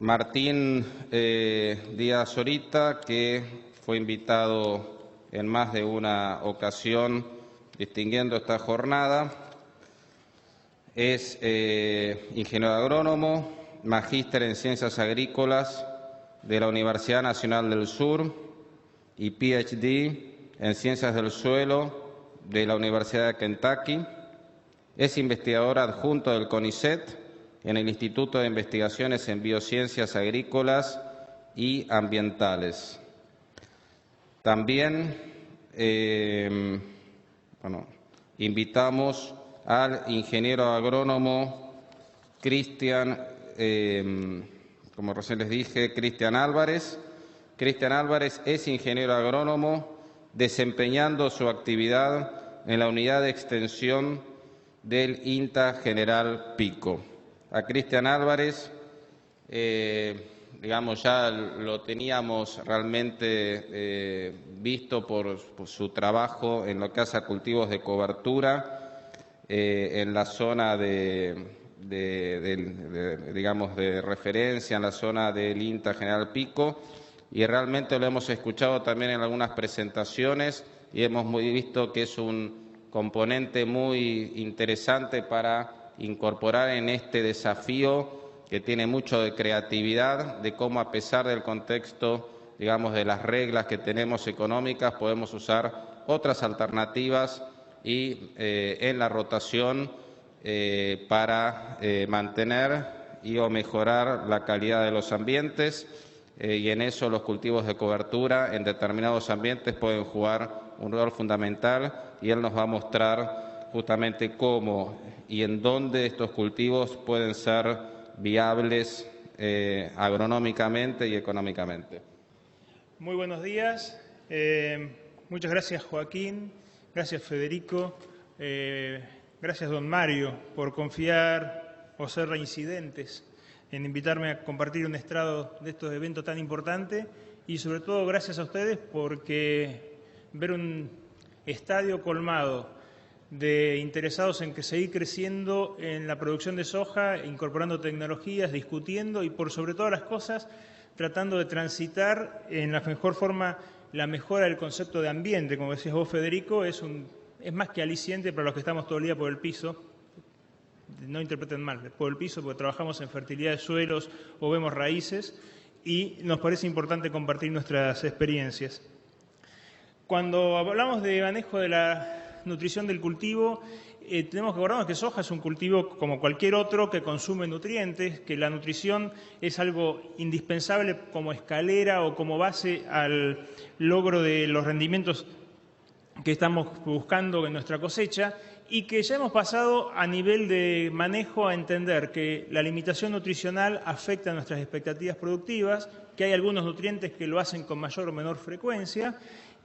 Martín Díaz Zorita, que fue invitado en más de una ocasión distinguiendo esta jornada. Es ingeniero agrónomo, magíster en Ciencias Agrícolas de la Universidad Nacional del Sur y PhD en Ciencias del Suelo de la Universidad de Kentucky. Es investigador adjunto del CONICET en el Instituto de Investigaciones en Biociencias Agrícolas y Ambientales. También invitamos al ingeniero agrónomo Cristian, como recién les dije, Cristian Álvarez. Cristian Álvarez es ingeniero agrónomo desempeñando su actividad en la unidad de extensión del INTA General Pico. A Cristian Álvarez, ya lo teníamos realmente visto por su trabajo en lo que hace a cultivos de cobertura en la zona de referencia, en la zona del INTA General Pico, y realmente lo hemos escuchado también en algunas presentaciones y hemos visto que es un componente muy interesante para incorporar en este desafío que tiene mucho de creatividad, de cómo a pesar del contexto, de las reglas que tenemos económicas, podemos usar otras alternativas y en la rotación para mantener o mejorar la calidad de los ambientes y en eso los cultivos de cobertura en determinados ambientes pueden jugar un rol fundamental y él nos va a mostrar justamente cómo y en dónde estos cultivos pueden ser viables agronómicamente y económicamente. Muy buenos días. Muchas gracias, Joaquín. Gracias, Federico. Gracias, don Mario, por confiar o ser reincidentes en invitarme a compartir un estrado de estos eventos tan importantes y sobre todo gracias a ustedes porque ver un estadio colmado de interesados en que seguir creciendo en la producción de soja, incorporando tecnologías, discutiendo y por sobre todas las cosas tratando de transitar en la mejor forma la mejora del concepto de ambiente, como decías vos, Federico, es más que aliciente para los que estamos todo el día por el piso. No interpreten mal, por el piso, porque trabajamos en fertilidad de suelos o vemos raíces y nos parece importante compartir nuestras experiencias. Cuando hablamos de manejo de la nutrición del cultivo, tenemos que acordarnos que soja es un cultivo como cualquier otro que consume nutrientes, que la nutrición es algo indispensable como escalera o como base al logro de los rendimientos que estamos buscando en nuestra cosecha y que ya hemos pasado a nivel de manejo a entender que la limitación nutricional afecta a nuestras expectativas productivas, que hay algunos nutrientes que lo hacen con mayor o menor frecuencia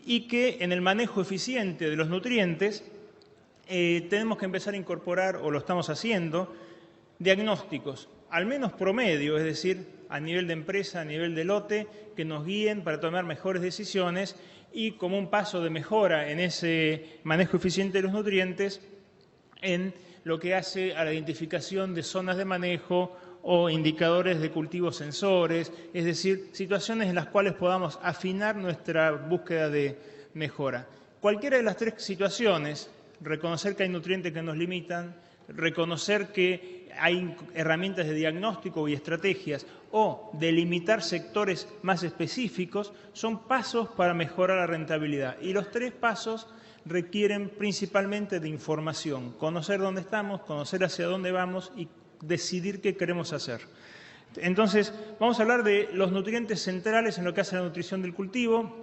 y que en el manejo eficiente de los nutrientes tenemos que empezar a incorporar, o lo estamos haciendo, diagnósticos, al menos promedio, es decir, a nivel de empresa, a nivel de lote, que nos guíen para tomar mejores decisiones y como un paso de mejora en ese manejo eficiente de los nutrientes en lo que hace a la identificación de zonas de manejo o indicadores de cultivos sensores, es decir, situaciones en las cuales podamos afinar nuestra búsqueda de mejora. Cualquiera de las tres situaciones, reconocer que hay nutrientes que nos limitan, reconocer que hay herramientas de diagnóstico y estrategias o delimitar sectores más específicos, son pasos para mejorar la rentabilidad. Y los tres pasos requieren principalmente de información, conocer dónde estamos, conocer hacia dónde vamos y decidir qué queremos hacer. Entonces, vamos a hablar de los nutrientes centrales en lo que hace a la nutrición del cultivo.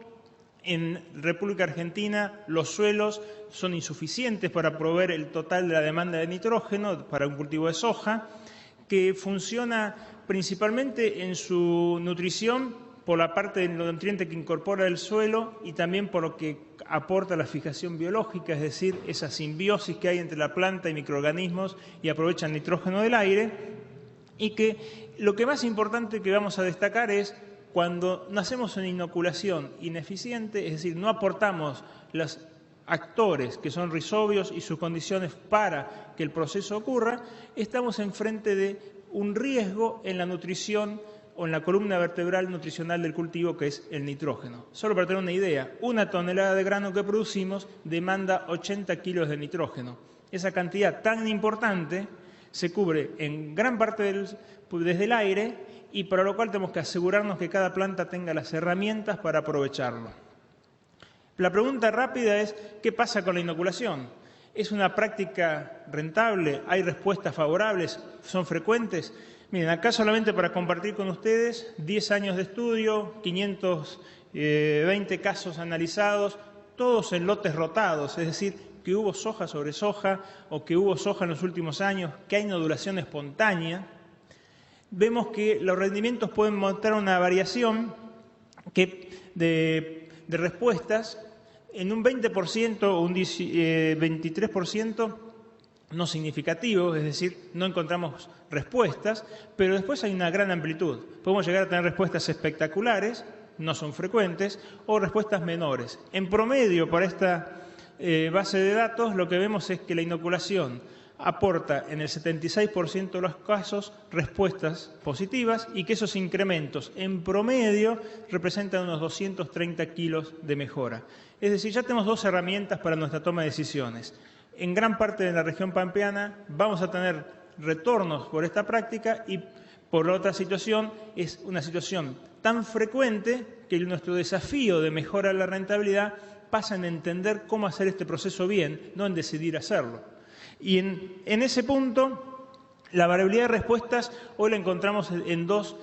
En República Argentina los suelos son insuficientes para proveer el total de la demanda de nitrógeno para un cultivo de soja, que funciona principalmente en su nutrición por la parte del nutriente que incorpora el suelo y también por lo que aporta la fijación biológica, es decir, esa simbiosis que hay entre la planta y microorganismos y aprovechan nitrógeno del aire, y que lo que más importante que vamos a destacar es cuando hacemos una inoculación ineficiente, es decir, no aportamos los actores que son rizobios y sus condiciones para que el proceso ocurra, estamos enfrente de un riesgo en la nutrición o en la columna vertebral nutricional del cultivo, que es el nitrógeno. Solo para tener una idea, 1 tonelada de grano que producimos demanda 80 kilos de nitrógeno. Esa cantidad tan importante se cubre en gran parte desde el aire, y para lo cual tenemos que asegurarnos que cada planta tenga las herramientas para aprovecharlo. La pregunta rápida es, ¿qué pasa con la inoculación? ¿Es una práctica rentable? ¿Hay respuestas favorables? ¿Son frecuentes? Miren, acá solamente para compartir con ustedes 10 años de estudio, 520 casos analizados, todos en lotes rotados, es decir, que hubo soja sobre soja o que hubo soja en los últimos años, que hay nodulación espontánea. Vemos que los rendimientos pueden mostrar una variación de respuestas en un 20% o un 23% no significativo, es decir, no encontramos respuestas, pero después hay una gran amplitud. Podemos llegar a tener respuestas espectaculares, no son frecuentes, o respuestas menores. En promedio, para esta base de datos, lo que vemos es que la inoculación aporta en el 76% de los casos respuestas positivas y que esos incrementos en promedio representan unos 230 kilos de mejora. Es decir, ya tenemos 2 herramientas para nuestra toma de decisiones. En gran parte de la región pampeana vamos a tener retornos por esta práctica y por la otra situación es una situación tan frecuente que nuestro desafío de mejora de la rentabilidad pasa en entender cómo hacer este proceso bien, no en decidir hacerlo. Y en ese punto, la variabilidad de respuestas hoy la encontramos en dos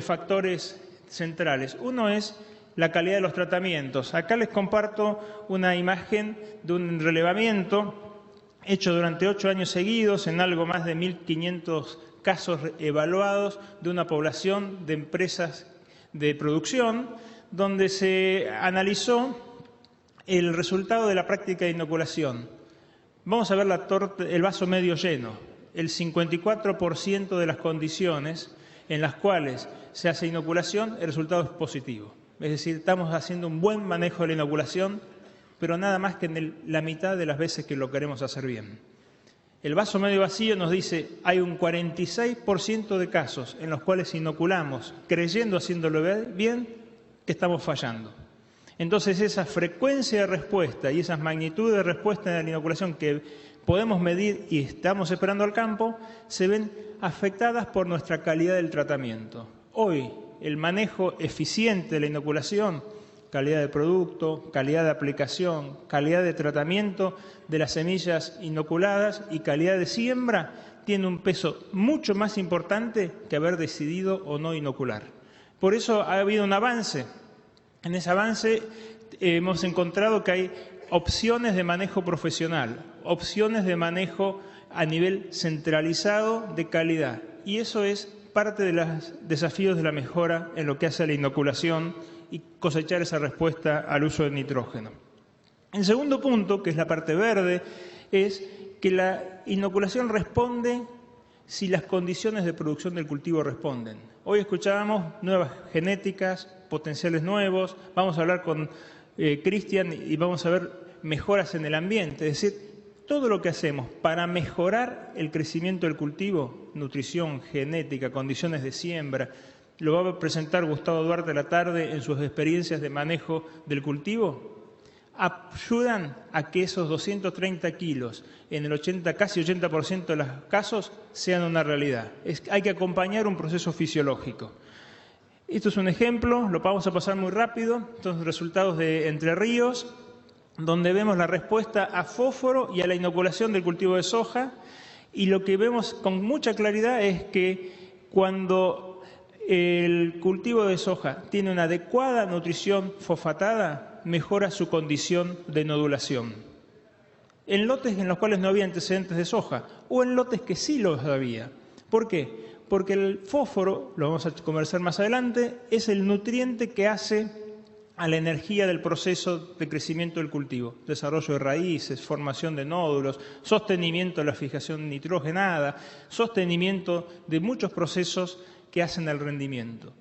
factores centrales. Uno es la calidad de los tratamientos. Acá les comparto una imagen de un relevamiento hecho durante 8 años seguidos en algo más de 1.500 casos evaluados de una población de empresas de producción, donde se analizó el resultado de la práctica de inoculación. Vamos a ver el vaso medio lleno. El 54% de las condiciones en las cuales se hace inoculación, el resultado es positivo. Es decir, estamos haciendo un buen manejo de la inoculación, pero nada más que en la mitad de las veces que lo queremos hacer bien. El vaso medio vacío nos dice hay un 46% de casos en los cuales inoculamos, creyendo haciéndolo bien, que estamos fallando. Entonces, esa frecuencia de respuesta y esas magnitudes de respuesta en la inoculación que podemos medir y estamos esperando al campo, se ven afectadas por nuestra calidad del tratamiento. Hoy, el manejo eficiente de la inoculación, calidad de producto, calidad de aplicación, calidad de tratamiento de las semillas inoculadas y calidad de siembra, tiene un peso mucho más importante que haber decidido o no inocular. Por eso ha habido un avance. En ese avance hemos encontrado que hay opciones de manejo profesional, opciones de manejo a nivel centralizado de calidad. Y eso es parte de los desafíos de la mejora en lo que hace a la inoculación y cosechar esa respuesta al uso del nitrógeno. El segundo punto, que es la parte verde, es que la inoculación responde si las condiciones de producción del cultivo responden. Hoy escuchábamos nuevas genéticas, potenciales nuevos, vamos a hablar con Cristian y vamos a ver mejoras en el ambiente, es decir, todo lo que hacemos para mejorar el crecimiento del cultivo, nutrición, genética, condiciones de siembra, lo va a presentar Gustavo Duarte a la tarde en sus experiencias de manejo del cultivo, ayudan a que esos 230 kilos en el casi 80% de los casos sean una realidad. Hay que acompañar un proceso fisiológico. Esto es un ejemplo, lo vamos a pasar muy rápido, estos resultados de Entre Ríos, donde vemos la respuesta a fósforo y a la inoculación del cultivo de soja, y lo que vemos con mucha claridad es que cuando el cultivo de soja tiene una adecuada nutrición fosfatada, mejora su condición de nodulación. En lotes en los cuales no había antecedentes de soja, o en lotes que sí los había. ¿Por qué? Porque el fósforo, lo vamos a conversar más adelante, es el nutriente que hace a la energía del proceso de crecimiento del cultivo, desarrollo de raíces, formación de nódulos, sostenimiento de la fijación nitrogenada, sostenimiento de muchos procesos que hacen el rendimiento.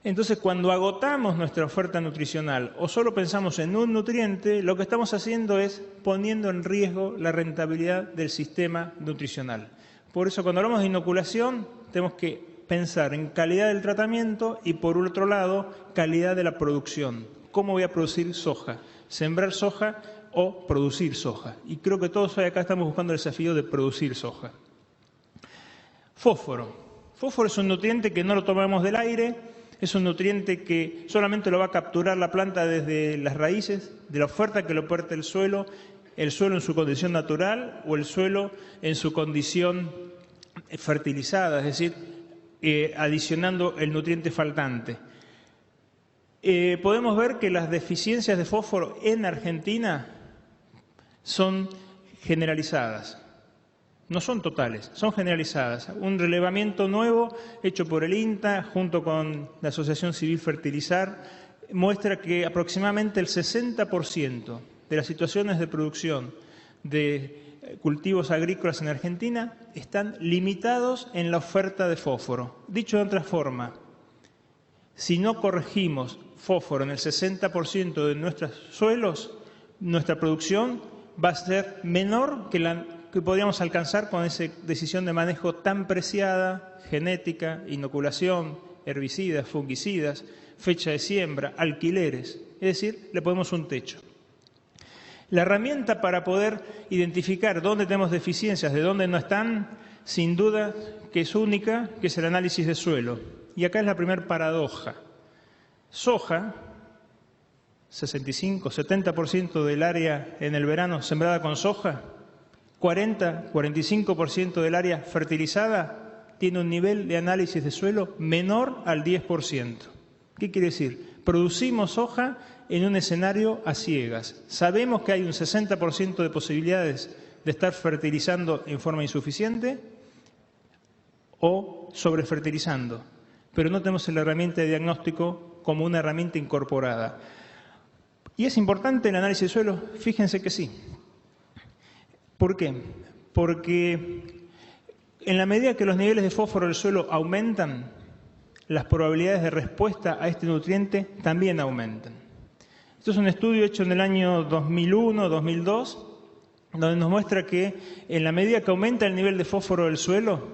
Entonces, cuando agotamos nuestra oferta nutricional o solo pensamos en un nutriente, lo que estamos haciendo es poniendo en riesgo la rentabilidad del sistema nutricional. Por eso, cuando hablamos de inoculación, tenemos que pensar en calidad del tratamiento y, por otro lado, calidad de la producción. ¿Cómo voy a producir soja? ¿Sembrar soja o producir soja? Y creo que todos hoy acá estamos buscando el desafío de producir soja. Fósforo. Fósforo es un nutriente que no lo tomamos del aire, es un nutriente que solamente lo va a capturar la planta desde las raíces, de la oferta que le aporta el suelo en su condición natural o el suelo en su condición fertilizada, es decir, adicionando el nutriente faltante. Podemos ver que las deficiencias de fósforo en Argentina son generalizadas. No son totales, son generalizadas. Un relevamiento nuevo hecho por el INTA junto con la Asociación Civil Fertilizar muestra que aproximadamente el 60% de las situaciones de producción de cultivos agrícolas en Argentina están limitados en la oferta de fósforo. Dicho de otra forma, si no corregimos fósforo en el 60% de nuestros suelos, nuestra producción va a ser menor que la que podríamos alcanzar con esa decisión de manejo tan preciada, genética, inoculación, herbicidas, fungicidas, fecha de siembra, alquileres. Es decir, le ponemos un techo. La herramienta para poder identificar dónde tenemos deficiencias, de dónde no están, sin duda que es única, que es el análisis de suelo. Y acá es la primera paradoja. Soja, 65-70% del área en el verano sembrada con soja, 40-45% del área fertilizada tiene un nivel de análisis de suelo menor al 10%. ¿Qué quiere decir? Producimos soja en un escenario a ciegas. Sabemos que hay un 60% de posibilidades de estar fertilizando en forma insuficiente o sobrefertilizando, pero no tenemos la herramienta de diagnóstico como una herramienta incorporada. ¿Y es importante el análisis de suelo? Fíjense que sí. ¿Por qué? Porque en la medida que los niveles de fósforo del suelo aumentan, las probabilidades de respuesta a este nutriente también aumentan. Esto es un estudio hecho en el año 2001-2002, donde nos muestra que en la medida que aumenta el nivel de fósforo del suelo,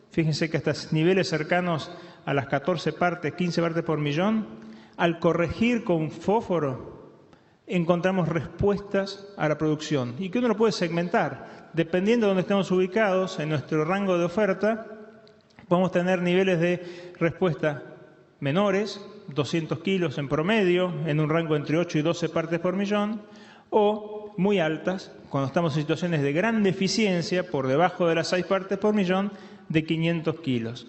fíjense que hasta niveles cercanos a las 14 partes, 15 partes por millón, al corregir con fósforo, encontramos respuestas a la producción y que uno lo puede segmentar. Dependiendo de donde estemos ubicados en nuestro rango de oferta, podemos tener niveles de respuesta menores, 200 kilos en promedio, en un rango entre 8 y 12 partes por millón, o muy altas, cuando estamos en situaciones de gran deficiencia, por debajo de las 6 partes por millón, de 500 kilos.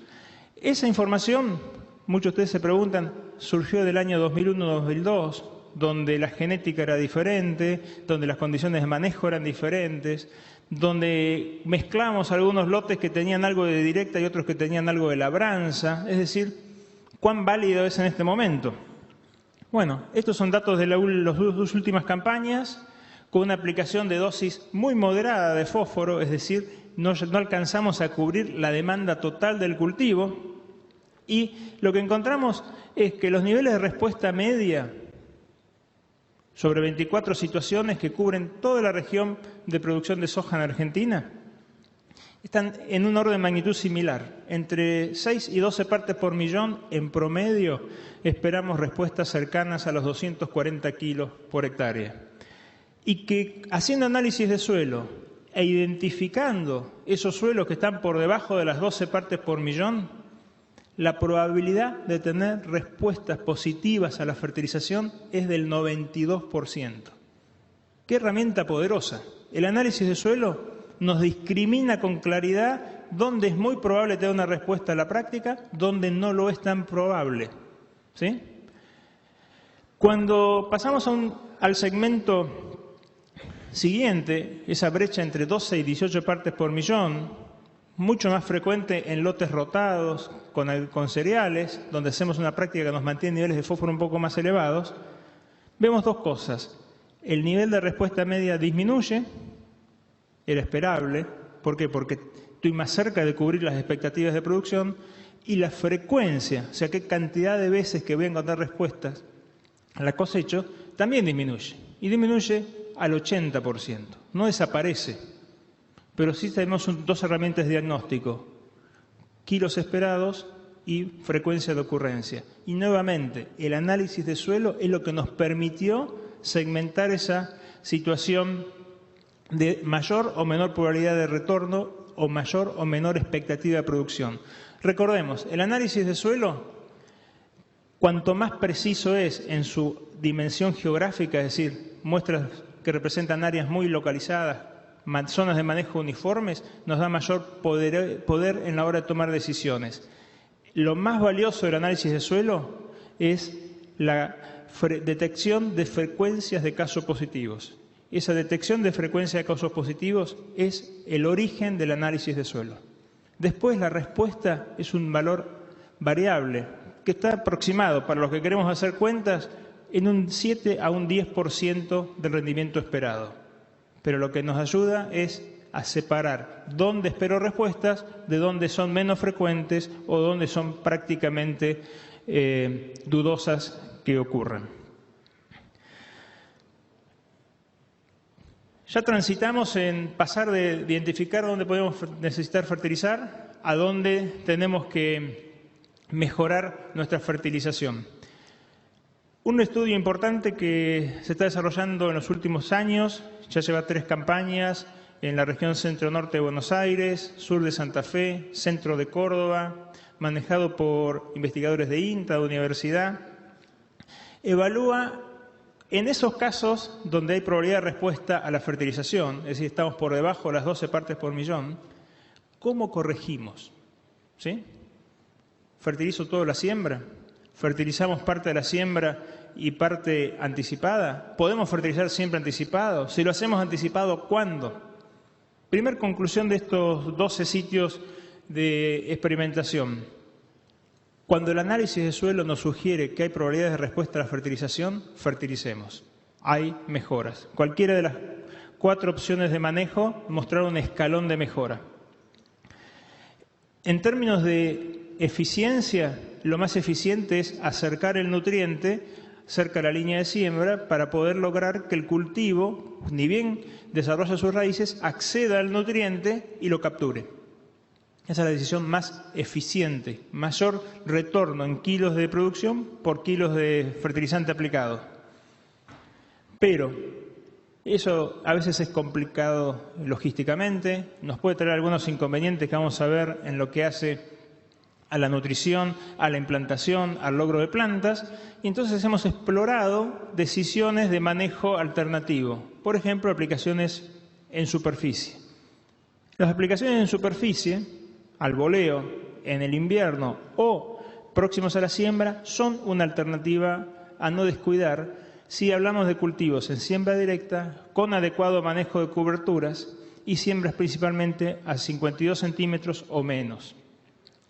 Esa información, muchos de ustedes se preguntan, surgió del año 2001-2002, donde la genética era diferente, donde las condiciones de manejo eran diferentes, donde mezclamos algunos lotes que tenían algo de directa y otros que tenían algo de labranza. Es decir, ¿cuán válido es en este momento? Bueno, estos son datos de las dos últimas campañas, con una aplicación de dosis muy moderada de fósforo, es decir, no alcanzamos a cubrir la demanda total del cultivo, y lo que encontramos es que los niveles de respuesta media sobre 24 situaciones que cubren toda la región de producción de soja en Argentina, están en un orden de magnitud similar. Entre 6 y 12 partes por millón, en promedio, esperamos respuestas cercanas a los 240 kilos por hectárea. Y que haciendo análisis de suelo e identificando esos suelos que están por debajo de las 12 partes por millón, la probabilidad de tener respuestas positivas a la fertilización es del 92%. ¡Qué herramienta poderosa! El análisis de suelo nos discrimina con claridad dónde es muy probable tener una respuesta a la práctica, dónde no lo es tan probable. ¿Sí? Cuando pasamos al segmento siguiente, esa brecha entre 12 y 18 partes por millón, mucho más frecuente en lotes rotados, con cereales, donde hacemos una práctica que nos mantiene niveles de fósforo un poco más elevados, vemos dos cosas. El nivel de respuesta media disminuye, era esperable. ¿Por qué? Porque estoy más cerca de cubrir las expectativas de producción, y la frecuencia, o sea, qué cantidad de veces que voy a encontrar respuestas a la cosecha, también disminuye. Y disminuye al 80%. No desaparece. Pero sí tenemos dos herramientas de diagnóstico: kilos esperados y frecuencia de ocurrencia. Y nuevamente, el análisis de suelo es lo que nos permitió segmentar esa situación de mayor o menor probabilidad de retorno o mayor o menor expectativa de producción. Recordemos, el análisis de suelo, cuanto más preciso es en su dimensión geográfica, es decir, muestras que representan áreas muy localizadas, zonas de manejo uniformes, nos da mayor poder en la hora de tomar decisiones. Lo más valioso del análisis de suelo es la detección de frecuencias de casos positivos. Esa detección de frecuencia de casos positivos es el origen del análisis de suelo. Después la respuesta es un valor variable que está aproximado, para los que queremos hacer cuentas, en un 7 a un 10% del rendimiento esperado. Pero lo que nos ayuda es a separar dónde espero respuestas de dónde son menos frecuentes o dónde son prácticamente dudosas que ocurran. Ya transitamos en pasar de identificar dónde podemos necesitar fertilizar a dónde tenemos que mejorar nuestra fertilización. Un estudio importante que se está desarrollando en los últimos años, ya lleva 3 campañas en la región centro-norte de Buenos Aires, sur de Santa Fe, centro de Córdoba, manejado por investigadores de INTA, de universidad, evalúa en esos casos donde hay probabilidad de respuesta a la fertilización, es decir, estamos por debajo de las 12 partes por millón, ¿cómo corregimos? ¿Sí? ¿Fertilizo toda la siembra? ¿Fertilizamos parte de la siembra y parte anticipada? ¿Podemos fertilizar siempre anticipado? Si lo hacemos anticipado, ¿cuándo? Primer conclusión de estos 12 sitios de experimentación. Cuando el análisis de suelo nos sugiere que hay probabilidades de respuesta a la fertilización, fertilicemos. Hay mejoras. Cualquiera de las 4 opciones de manejo mostraron un escalón de mejora. En términos de eficiencia, lo más eficiente es acercar el nutriente cerca de la línea de siembra para poder lograr que el cultivo, ni bien desarrolla sus raíces, acceda al nutriente y lo capture. Esa es la decisión más eficiente, mayor retorno en kilos de producción por kilos de fertilizante aplicado. Pero eso a veces es complicado logísticamente, nos puede traer algunos inconvenientes que vamos a ver en lo que hace a la nutrición, a la implantación, al logro de plantas, y entonces hemos explorado decisiones de manejo alternativo, por ejemplo, aplicaciones en superficie. Las aplicaciones en superficie, al voleo, en el invierno o próximos a la siembra, son una alternativa a no descuidar si hablamos de cultivos en siembra directa, con adecuado manejo de coberturas y siembras principalmente a 52 centímetros o menos.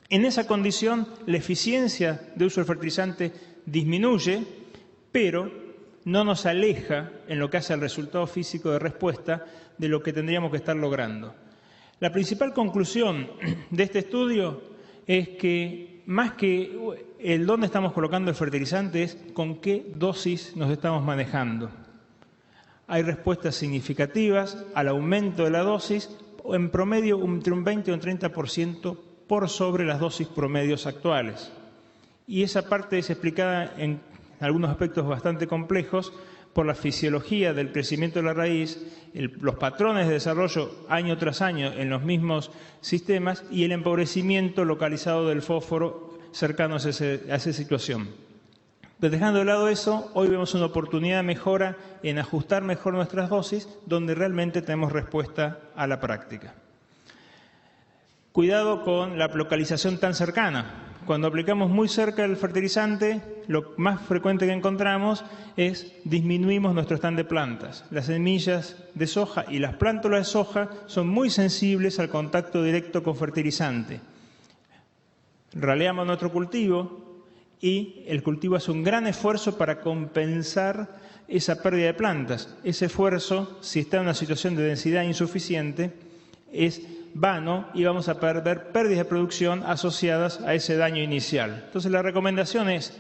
En esa condición, la eficiencia de uso del fertilizante disminuye, pero no nos aleja en lo que hace al resultado físico de respuesta de lo que tendríamos que estar logrando. La principal conclusión de este estudio es que más que el dónde estamos colocando el fertilizante es con qué dosis nos estamos manejando. Hay respuestas significativas al aumento de la dosis, en promedio entre un 20 y un 30% por sobre las dosis promedios actuales. Y esa parte es explicada en algunos aspectos bastante complejos por la fisiología del crecimiento de la raíz, los patrones de desarrollo año tras año en los mismos sistemas y el empobrecimiento localizado del fósforo cercano a esa situación. Pero dejando de lado eso, hoy vemos una oportunidad de mejora en ajustar mejor nuestras dosis, donde realmente tenemos respuesta a la práctica. Cuidado con la localización tan cercana. Cuando aplicamos muy cerca el fertilizante, lo más frecuente que encontramos es disminuimos nuestro stand de plantas. Las semillas de soja y las plántulas de soja son muy sensibles al contacto directo con fertilizante. Raleamos nuestro cultivo y el cultivo hace un gran esfuerzo para compensar esa pérdida de plantas. Ese esfuerzo, si está en una situación de densidad insuficiente, es vano y vamos a perder pérdidas de producción asociadas a ese daño inicial. Entonces la recomendación es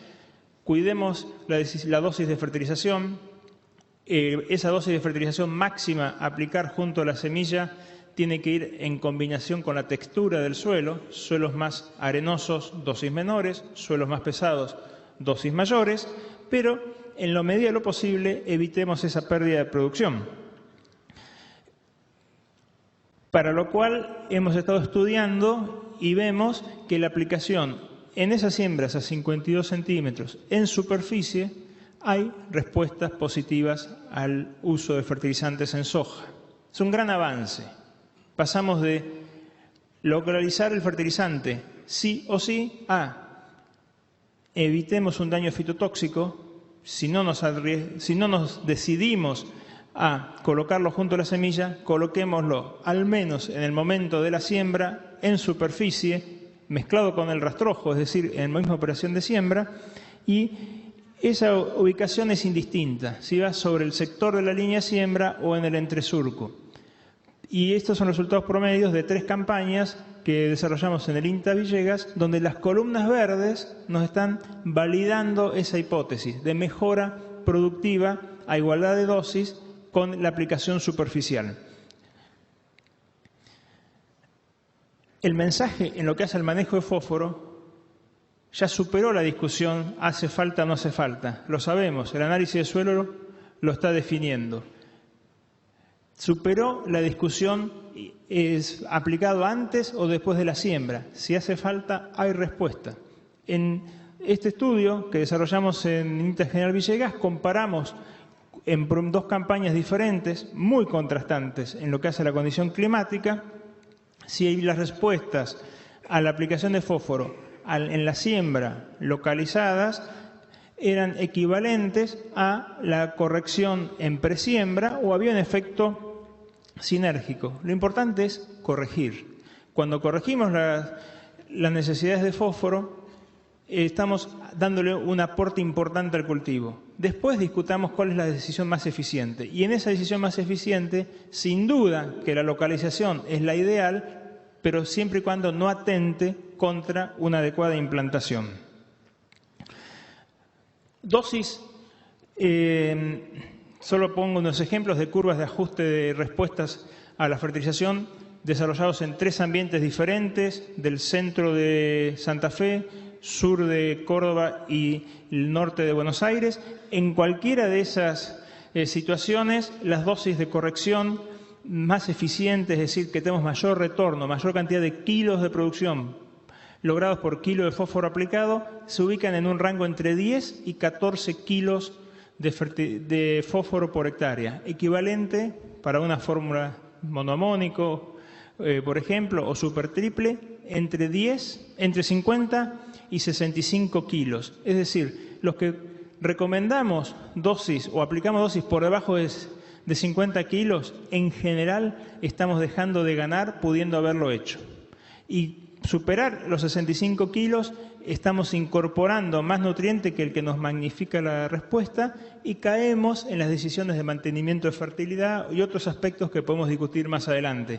cuidemos la dosis de fertilización, esa dosis de fertilización máxima a aplicar junto a la semilla tiene que ir en combinación con la textura del suelo, suelos más arenosos, dosis menores, suelos más pesados, dosis mayores, pero en la medida de lo posible evitemos esa pérdida de producción. Para lo cual hemos estado estudiando y vemos que la aplicación en esas siembras a 52 centímetros en superficie hay respuestas positivas al uso de fertilizantes en soja. Es un gran avance. Pasamos de localizar el fertilizante sí o sí a evitemos un daño fitotóxico. Si no nos decidimos a colocarlo junto a la semilla, coloquémoslo al menos en el momento de la siembra en superficie, mezclado con el rastrojo, es decir, en la misma operación de siembra, y esa ubicación es indistinta, si va sobre el sector de la línea siembra o en el entresurco. Y estos son los resultados promedios de 3 campañas que desarrollamos en el INTA Villegas, donde las columnas verdes nos están validando esa hipótesis de mejora productiva a igualdad de dosis con la aplicación superficial. El mensaje en lo que hace al manejo de fósforo ya superó la discusión hace falta o no hace falta. Lo sabemos, el análisis de suelo lo está definiendo. Superó la discusión, ¿es aplicado antes o después de la siembra? Si hace falta, hay respuesta. En este estudio que desarrollamos en INTA General Villegas, comparamos en 2 campañas diferentes, muy contrastantes en lo que hace a la condición climática, si las respuestas a la aplicación de fósforo en la siembra localizadas eran equivalentes a la corrección en presiembra o había un efecto sinérgico. Lo importante es corregir. Cuando corregimos las necesidades de fósforo, estamos dándole un aporte importante al cultivo. Después discutamos cuál es la decisión más eficiente. Y en esa decisión más eficiente, sin duda que la localización es la ideal, pero siempre y cuando no atente contra una adecuada implantación. Dosis, solo pongo unos ejemplos de curvas de ajuste de respuestas a la fertilización desarrollados en 3 ambientes diferentes, del centro de Santa Fe, sur de Córdoba y el norte de Buenos Aires. En cualquiera de esas situaciones, las dosis de corrección más eficientes, es decir, que tenemos mayor retorno, mayor cantidad de kilos de producción logrados por kilo de fósforo aplicado, se ubican en un rango entre 10 y 14 kilos de fósforo por hectárea, equivalente para una fórmula monoamónico, por ejemplo, o supertriple, entre 50 y 65 kilos. Es decir, los que recomendamos dosis o aplicamos dosis por debajo de 50 kilos, en general estamos dejando de ganar pudiendo haberlo hecho. Y superar los 65 kilos, estamos incorporando más nutriente que el que nos magnifica la respuesta y caemos en las decisiones de mantenimiento de fertilidad y otros aspectos que podemos discutir más adelante.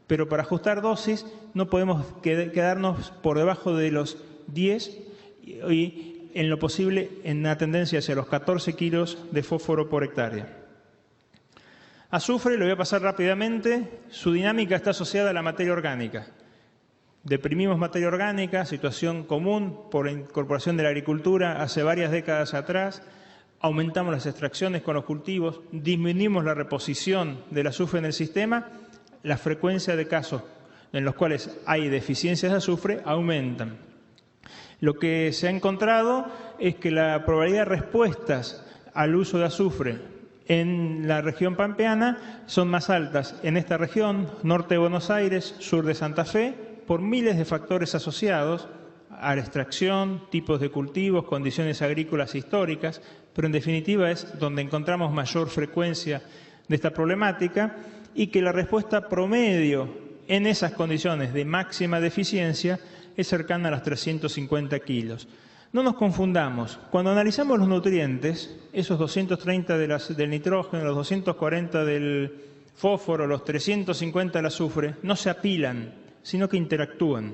Pero para ajustar dosis no podemos quedarnos por debajo de los 10 y en lo posible en una tendencia hacia los 14 kilos de fósforo por hectárea. Azufre, lo voy a pasar rápidamente, su dinámica está asociada a la materia orgánica. Deprimimos materia orgánica, situación común por la incorporación de la agricultura hace varias décadas atrás, aumentamos las extracciones con los cultivos, disminuimos la reposición del azufre en el sistema, la frecuencia de casos en los cuales hay deficiencias de azufre aumentan. Lo que se ha encontrado es que la probabilidad de respuestas al uso de azufre en la región pampeana son más altas en esta región, norte de Buenos Aires, sur de Santa Fe, por miles de factores asociados a la extracción, tipos de cultivos, condiciones agrícolas históricas, pero en definitiva es donde encontramos mayor frecuencia de esta problemática y que la respuesta promedio en esas condiciones de máxima deficiencia es cercana a los 350 kilos. No nos confundamos, cuando analizamos los nutrientes, esos 230 del nitrógeno, los 240 del fósforo, los 350 del azufre, no se apilan, sino que interactúan.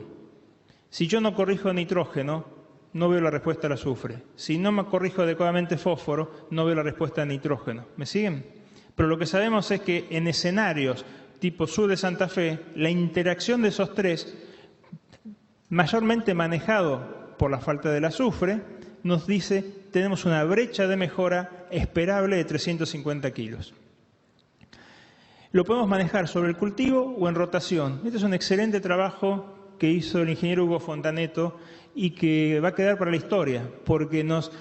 Si yo no corrijo nitrógeno, no veo la respuesta al azufre. Si no me corrijo adecuadamente fósforo, no veo la respuesta al nitrógeno. ¿Me siguen? Pero lo que sabemos es que en escenarios tipo sur de Santa Fe, la interacción de esos tres, mayormente manejado por la falta del azufre, nos dice tenemos una brecha de mejora esperable de 350 kilos. Lo podemos manejar sobre el cultivo o en rotación. Este es un excelente trabajo que hizo el ingeniero Hugo Fontaneto y que va a quedar para la historia, porque nos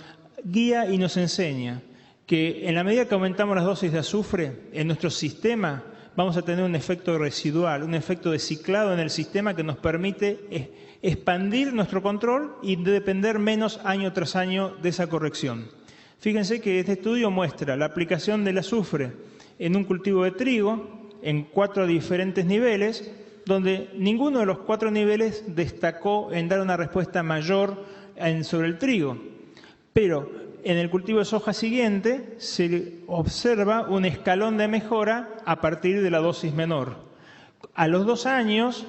guía y nos enseña que en la medida que aumentamos las dosis de azufre en nuestro sistema, vamos a tener un efecto residual, un efecto de ciclado en el sistema que nos permite expandir nuestro control y depender menos año tras año de esa corrección. Fíjense que este estudio muestra la aplicación del azufre en un cultivo de trigo en 4 diferentes niveles, donde ninguno de los 4 niveles destacó en dar una respuesta mayor sobre el trigo. Pero en el cultivo de soja siguiente se observa un escalón de mejora a partir de la dosis menor. A los 2 años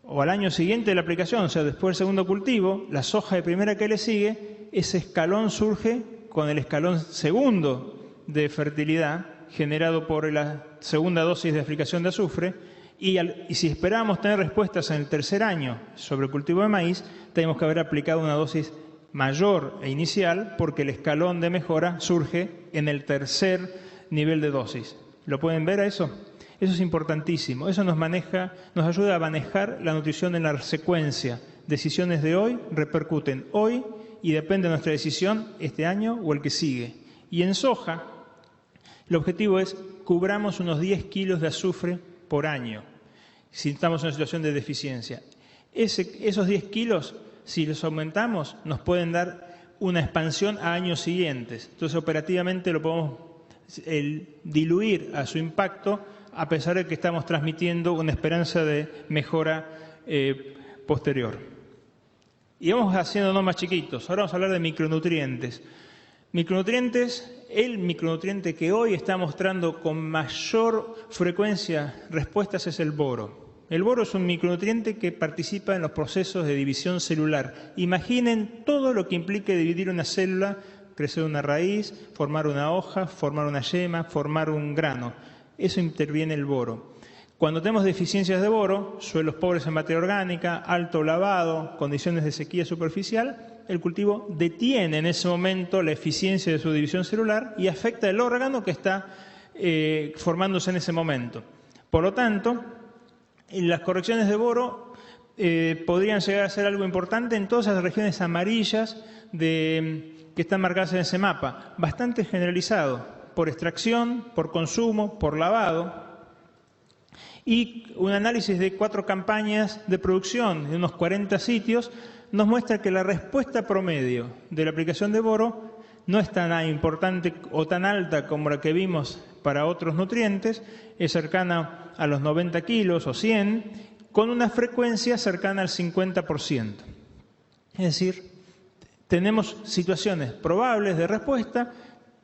o al año siguiente de la aplicación, o sea, después del segundo cultivo, la soja de primera que le sigue, ese escalón surge con el escalón segundo de fertilidad generado por la segunda dosis de aplicación de azufre, y si esperábamos tener respuestas en el tercer año sobre el cultivo de maíz, tenemos que haber aplicado una dosis mayor e inicial porque el escalón de mejora surge en el tercer nivel de dosis. ¿Lo pueden ver a eso? Eso es importantísimo. Eso nos ayuda a manejar la nutrición en la secuencia. Decisiones de hoy repercuten hoy y depende de nuestra decisión este año o el que sigue. Y en soja, el objetivo es cubramos unos 10 kilos de azufre por año, si estamos en una situación de deficiencia. Esos 10 kilos, si los aumentamos, nos pueden dar una expansión a años siguientes. Entonces, operativamente lo podemos diluir a su impacto, a pesar de que estamos transmitiendo una esperanza de mejora posterior. Y vamos haciéndonos más chiquitos. Ahora vamos a hablar de micronutrientes. Micronutrientes, el micronutriente que hoy está mostrando con mayor frecuencia respuestas es el boro. El boro es un micronutriente que participa en los procesos de división celular. Imaginen todo lo que implique dividir una célula, crecer una raíz, formar una hoja, formar una yema, formar un grano. Eso interviene el boro. Cuando tenemos deficiencias de boro, suelos pobres en materia orgánica, alto lavado, condiciones de sequía superficial, el cultivo detiene en ese momento la eficiencia de su división celular y afecta el órgano que está formándose en ese momento. Por lo tanto, las correcciones de boro podrían llegar a ser algo importante en todas las regiones amarillas que están marcadas en ese mapa, bastante generalizado, por extracción, por consumo, por lavado. Y un análisis de 4 campañas de producción de unos 40 sitios nos muestra que la respuesta promedio de la aplicación de boro no es tan importante o tan alta como la que vimos para otros nutrientes, es cercana a los 90 kilos o 100, con una frecuencia cercana al 50%. Es decir, tenemos situaciones probables de respuesta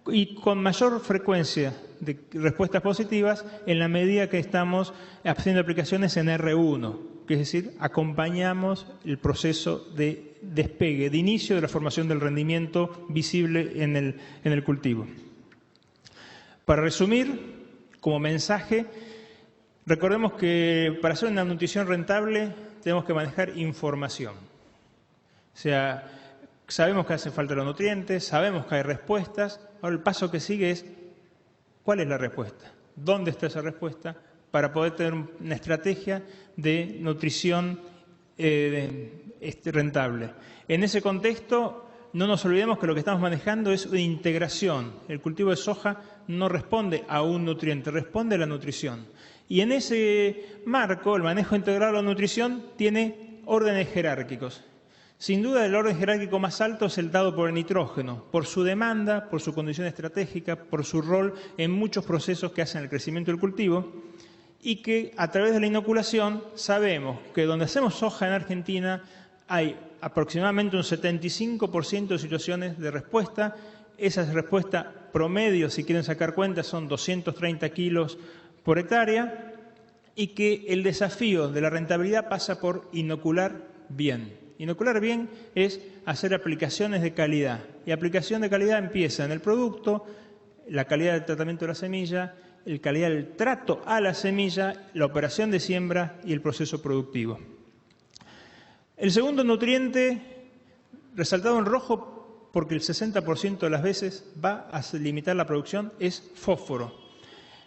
y con mayor frecuencia de respuestas positivas en la medida que estamos haciendo aplicaciones en R1, que es decir, acompañamos el proceso de despegue, de inicio de la formación del rendimiento visible en el cultivo. Para resumir, como mensaje, recordemos que para hacer una nutrición rentable tenemos que manejar información. O sea, sabemos que hacen falta los nutrientes, sabemos que hay respuestas. Ahora el paso que sigue es, ¿cuál es la respuesta? ¿Dónde está esa respuesta? Para poder tener una estrategia de nutrición rentable. En ese contexto, no nos olvidemos que lo que estamos manejando es una integración. El cultivo de soja no responde a un nutriente, responde a la nutrición. Y en ese marco, el manejo integral de la nutrición tiene órdenes jerárquicos. Sin duda, el orden jerárquico más alto es el dado por el nitrógeno, por su demanda, por su condición estratégica, por su rol en muchos procesos que hacen el crecimiento del cultivo, y que a través de la inoculación sabemos que donde hacemos soja en Argentina hay aproximadamente un 75% de situaciones de respuesta. Esa respuesta promedio, si quieren sacar cuentas, son 230 kilos por hectárea, y que el desafío de la rentabilidad pasa por inocular bien. Inocular bien es hacer aplicaciones de calidad. Y aplicación de calidad empieza en el producto, la calidad del tratamiento de la semilla la calidad del trato a la semilla, la operación de siembra y el proceso productivo. El segundo nutriente, resaltado en rojo porque el 60% de las veces va a limitar la producción, es fósforo.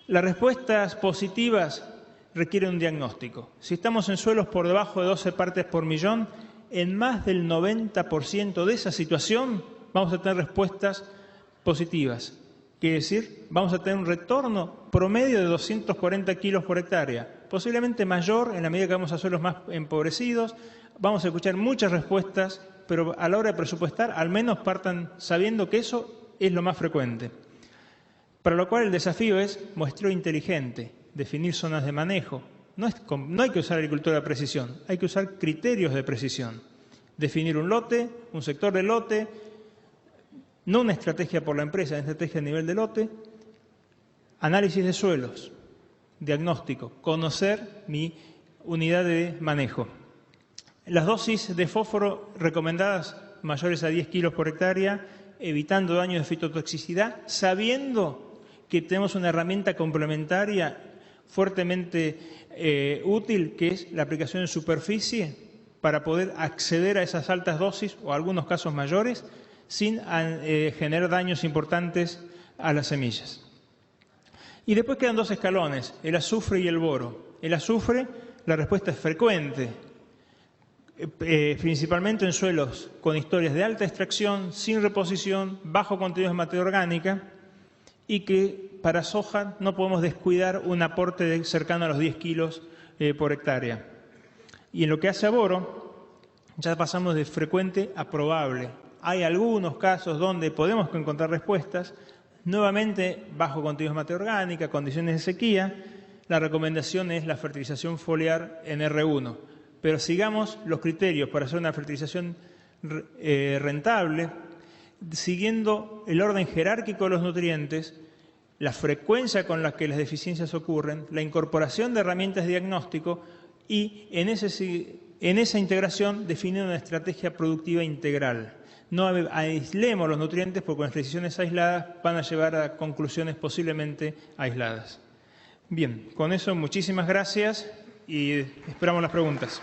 Las respuestas positivas requieren un diagnóstico. Si estamos en suelos por debajo de 12 partes por millón, en más del 90% de esa situación vamos a tener respuestas positivas. Quiere decir, vamos a tener un retorno promedio de 240 kilos por hectárea, posiblemente mayor en la medida que vamos a suelos más empobrecidos. Vamos a escuchar muchas respuestas, pero a la hora de presupuestar, al menos partan sabiendo que eso es lo más frecuente. Para lo cual el desafío es muestreo inteligente, definir zonas de manejo. No hay que usar agricultura de precisión, hay que usar criterios de precisión. Definir un lote, un sector de lote, no una estrategia por la empresa, una estrategia a nivel de lote, análisis de suelos, diagnóstico, conocer mi unidad de manejo. Las dosis de fósforo recomendadas mayores a 10 kilos por hectárea, evitando daños de fitotoxicidad, sabiendo que tenemos una herramienta complementaria fuertemente útil, que es la aplicación en superficie, para poder acceder a esas altas dosis o algunos casos mayores, sin generar daños importantes a las semillas. Y después quedan dos escalones, el azufre y el boro. El azufre, la respuesta es frecuente, principalmente en suelos con historias de alta extracción, sin reposición, bajo contenido de materia orgánica, y que para soja no podemos descuidar un aporte cercano a los 10 kilos por hectárea. Y en lo que hace a boro, ya pasamos de frecuente a probable. Hay algunos casos donde podemos encontrar respuestas, nuevamente bajo contenido de materia orgánica, condiciones de sequía. La recomendación es la fertilización foliar en R1. Pero sigamos los criterios para hacer una fertilización rentable, siguiendo el orden jerárquico de los nutrientes, la frecuencia con la que las deficiencias ocurren, la incorporación de herramientas de diagnóstico y en esa integración definir una estrategia productiva integral. No aislemos los nutrientes porque con las decisiones aisladas van a llevar a conclusiones posiblemente aisladas. Bien, con eso muchísimas gracias y esperamos las preguntas.